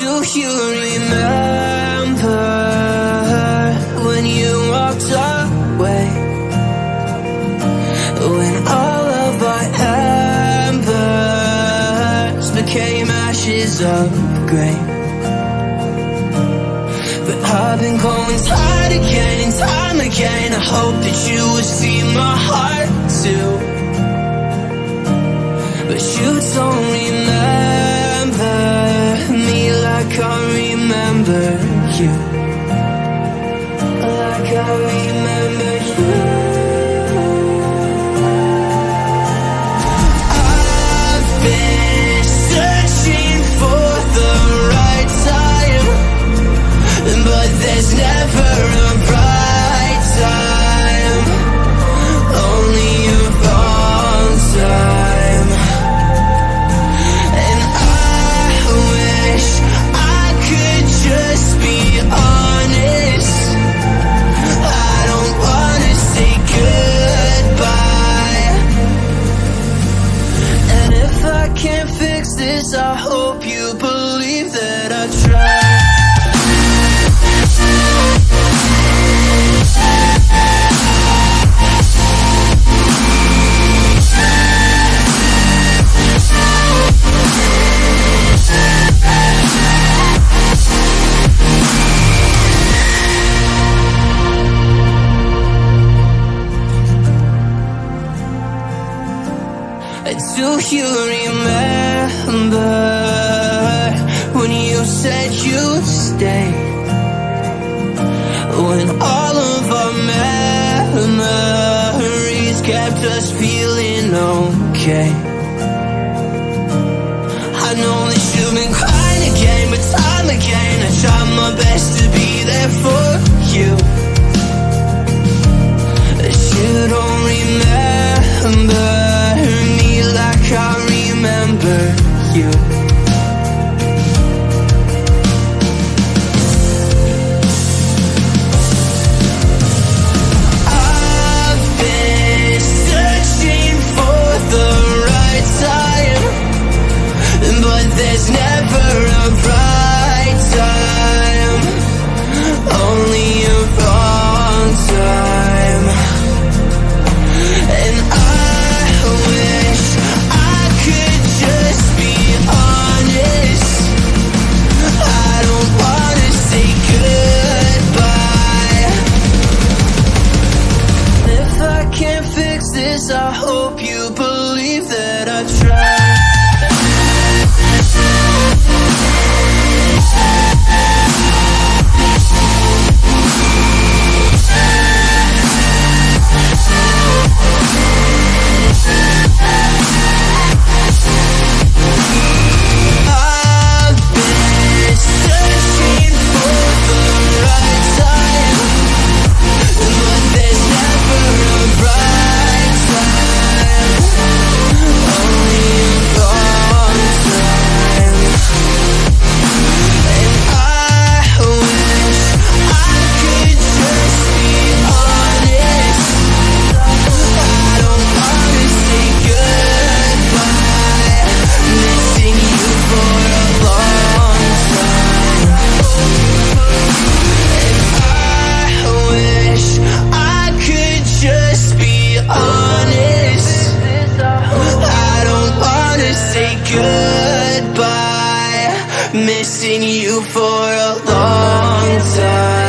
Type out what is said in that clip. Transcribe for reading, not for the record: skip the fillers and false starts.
Do you remember when you walked away? When all of our embers became ashes of grey. But I've been going time again and time again. I hope that you will see my heart too. But you don't remember me like I remember you. Like I remember you. I've been searching for the right time, but there's never a right time, only a wrong time. And I wish I could just be honest. I don't wanna say goodbye. And if I can't fix this, I hope you believe that I tried. Do you remember when you said you'd stay? When all of our memories kept us feeling okay. I know that you've been crying again, but time again I tried my best to be there for you. But you don't remember like I remember you. I've been searching for the right time, but there's never a right time, only a wrong time. And I wish I could just be honest. I don't wanna say goodbye. If I can't fix this, I hope you believe that I tried. Missing you for a long time.